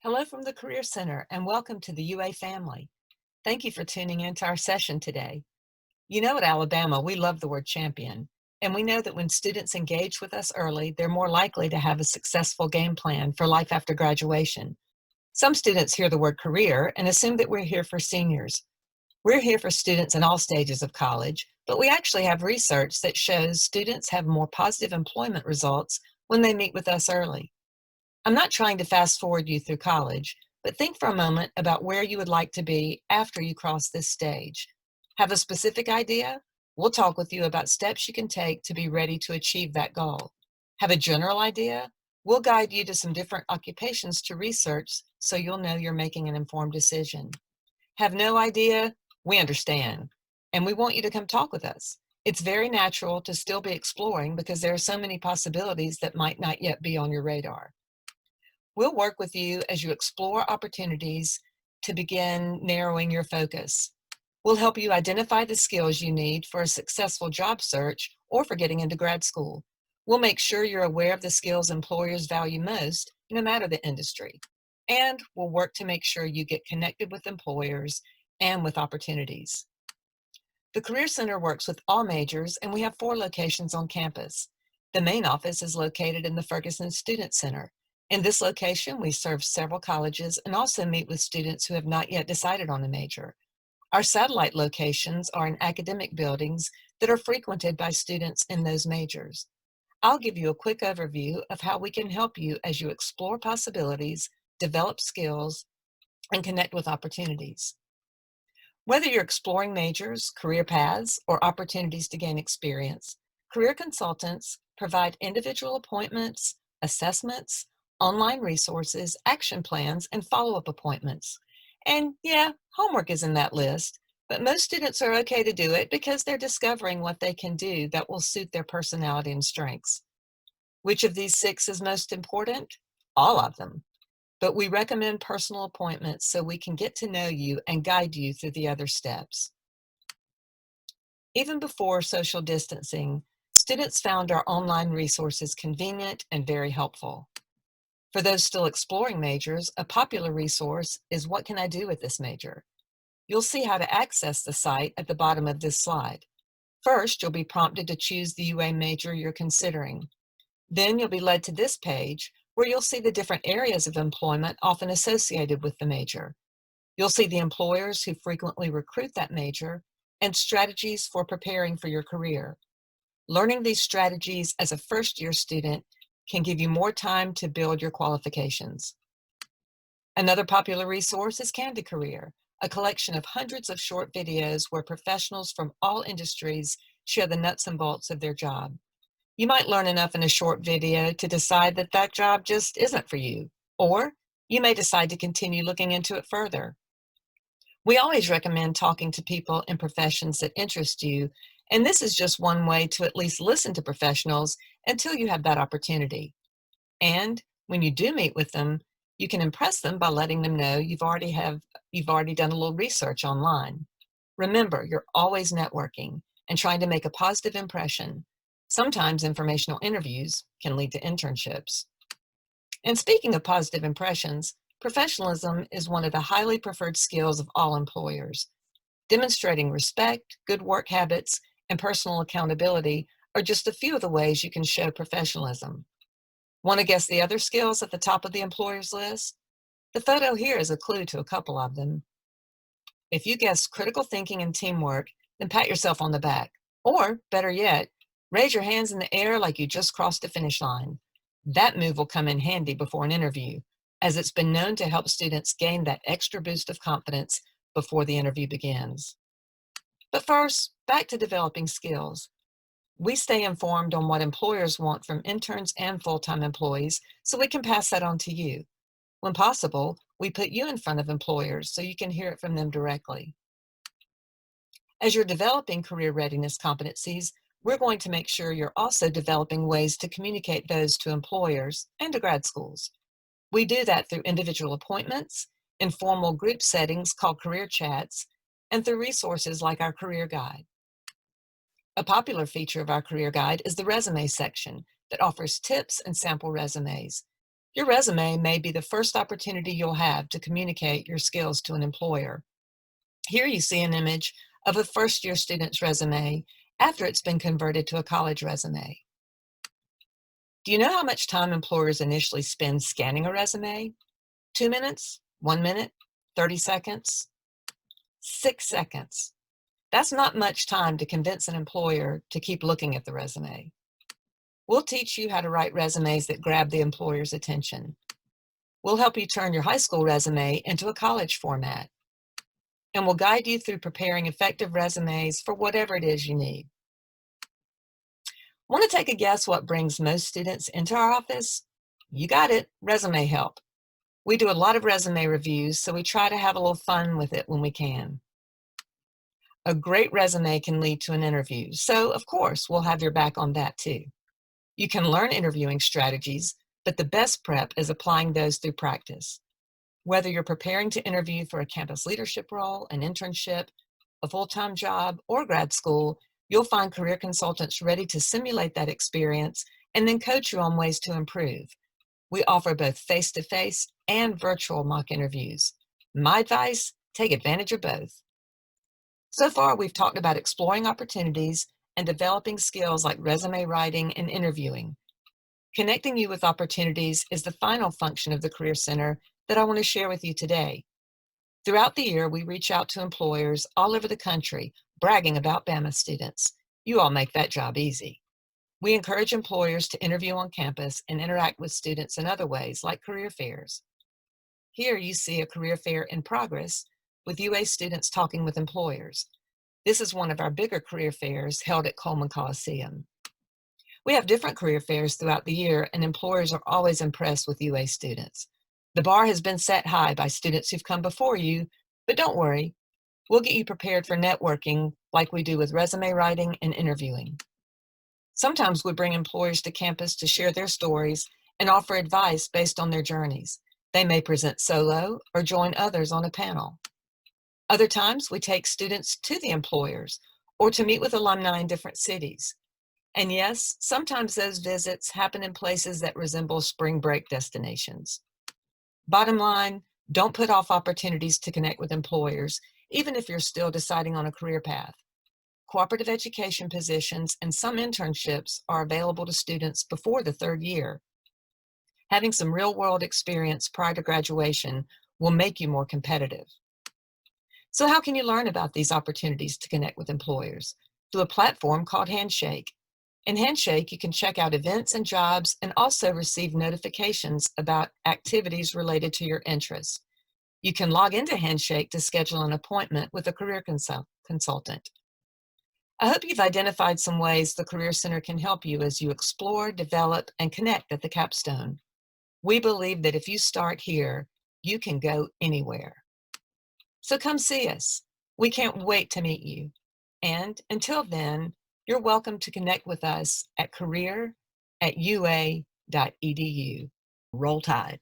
Hello from the Career Center and welcome to the UA family. Thank you for tuning into our session today. You know, at Alabama, we love the word champion, and we know that when students engage with us early, they're more likely to have a successful game plan for life after graduation. Some students hear the word career and assume that we're here for seniors. We're here for students in all stages of college, but we actually have research that shows students have more positive employment results when they meet with us early. I'm not trying to fast forward you through college, but think for a moment about where you would like to be after you cross this stage. Have a specific idea? We'll talk with you about steps you can take to be ready to achieve that goal. Have a general idea? We'll guide you to some different occupations to research so you'll know you're making an informed decision. Have no idea? We understand, and we want you to come talk with us. It's very natural to still be exploring because there are so many possibilities that might not yet be on your radar. We'll work with you as you explore opportunities to begin narrowing your focus. We'll help you identify the skills you need for a successful job search or for getting into grad school. We'll make sure you're aware of the skills employers value most, no matter the industry. And we'll work to make sure you get connected with employers and with opportunities. The Career Center works with all majors, and we have 4 locations on campus. The main office is located in the Ferguson Student Center. In this location, we serve several colleges and also meet with students who have not yet decided on a major. Our satellite locations are in academic buildings that are frequented by students in those majors. I'll give you a quick overview of how we can help you as you explore possibilities, develop skills, and connect with opportunities. Whether you're exploring majors, career paths, or opportunities to gain experience, career consultants provide individual appointments, assessments, online resources, action plans, and follow-up appointments. And yeah, homework is in that list, but most students are okay to do it because they're discovering what they can do that will suit their personality and strengths. Which of these 6 is most important? All of them. But we recommend personal appointments so we can get to know you and guide you through the other steps. Even before social distancing, students found our online resources convenient and very helpful. For those still exploring majors, a popular resource is What Can I Do with this major? You'll see how to access the site at the bottom of this slide. First, you'll be prompted to choose the UA major you're considering. Then you'll be led to this page where you'll see the different areas of employment often associated with the major. You'll see the employers who frequently recruit that major and strategies for preparing for your career. Learning these strategies as a first-year student can give you more time to build your qualifications. Another popular resource is Candid Career, a collection of hundreds of short videos where professionals from all industries share the nuts and bolts of their job. You might learn enough in a short video to decide that that job just isn't for you, or you may decide to continue looking into it further. We always recommend talking to people in professions that interest you, and this is just one way to at least listen to professionals until you have that opportunity. And when you do meet with them, you can impress them by letting them know you've already done a little research online. Remember, you're always networking and trying to make a positive impression. Sometimes informational interviews can lead to internships. And speaking of positive impressions, professionalism is one of the highly preferred skills of all employers. Demonstrating respect, good work habits, and personal accountability are just a few of the ways you can show professionalism. Want to guess the other skills at the top of the employer's list? The photo here is a clue to a couple of them. If you guess critical thinking and teamwork, then pat yourself on the back. Or, better yet, raise your hands in the air like you just crossed a finish line. That move will come in handy before an interview, as it's been known to help students gain that extra boost of confidence before the interview begins. But first, back to developing skills. We stay informed on what employers want from interns and full-time employees so we can pass that on to you. When possible, we put you in front of employers so you can hear it from them directly. As you're developing career readiness competencies, we're going to make sure you're also developing ways to communicate those to employers and to grad schools. We do that through individual appointments, informal group settings called career chats, and through resources like our career guide. A popular feature of our career guide is the resume section that offers tips and sample resumes. Your resume may be the first opportunity you'll have to communicate your skills to an employer. Here you see an image of a first-year student's resume after it's been converted to a college resume. Do you know how much time employers initially spend scanning a resume? 2 minutes? 1 minute? 30 seconds? 6 seconds. That's not much time to convince an employer to keep looking at the resume. We'll teach you how to write resumes that grab the employer's attention. We'll help you turn your high school resume into a college format. And we'll guide you through preparing effective resumes for whatever it is you need. Want to take a guess what brings most students into our office? You got it, resume help. We do a lot of resume reviews, so we try to have a little fun with it when we can. A great resume can lead to an interview, so of course we'll have your back on that too. You can learn interviewing strategies, but the best prep is applying those through practice. Whether you're preparing to interview for a campus leadership role, an internship, a full-time job, or grad school, you'll find career consultants ready to simulate that experience and then coach you on ways to improve. We offer both face-to-face and virtual mock interviews. My advice, take advantage of both. So far, we've talked about exploring opportunities and developing skills like resume writing and interviewing. Connecting you with opportunities is the final function of the Career Center that I want to share with you today. Throughout the year, we reach out to employers all over the country, bragging about Bama students. You all make that job easy. We encourage employers to interview on campus and interact with students in other ways, like career fairs. Here you see a career fair in progress with UA students talking with employers. This is one of our bigger career fairs held at Coleman Coliseum. We have different career fairs throughout the year, and employers are always impressed with UA students. The bar has been set high by students who've come before you, but don't worry, we'll get you prepared for networking like we do with resume writing and interviewing. Sometimes we bring employers to campus to share their stories and offer advice based on their journeys. They may present solo or join others on a panel. Other times, we take students to the employers or to meet with alumni in different cities. And yes, sometimes those visits happen in places that resemble spring break destinations. Bottom line, don't put off opportunities to connect with employers, even if you're still deciding on a career path. Cooperative education positions and some internships are available to students before the 3rd year. Having some real-world experience prior to graduation will make you more competitive. So how can you learn about these opportunities to connect with employers? Through a platform called Handshake. In Handshake, you can check out events and jobs and also receive notifications about activities related to your interests. You can log into Handshake to schedule an appointment with a career consultant. I hope you've identified some ways the Career Center can help you as you explore, develop, and connect at the capstone. We believe that if you start here, you can go anywhere. So come see us. We can't wait to meet you. And until then, you're welcome to connect with us at career@ua.edu. Roll Tide.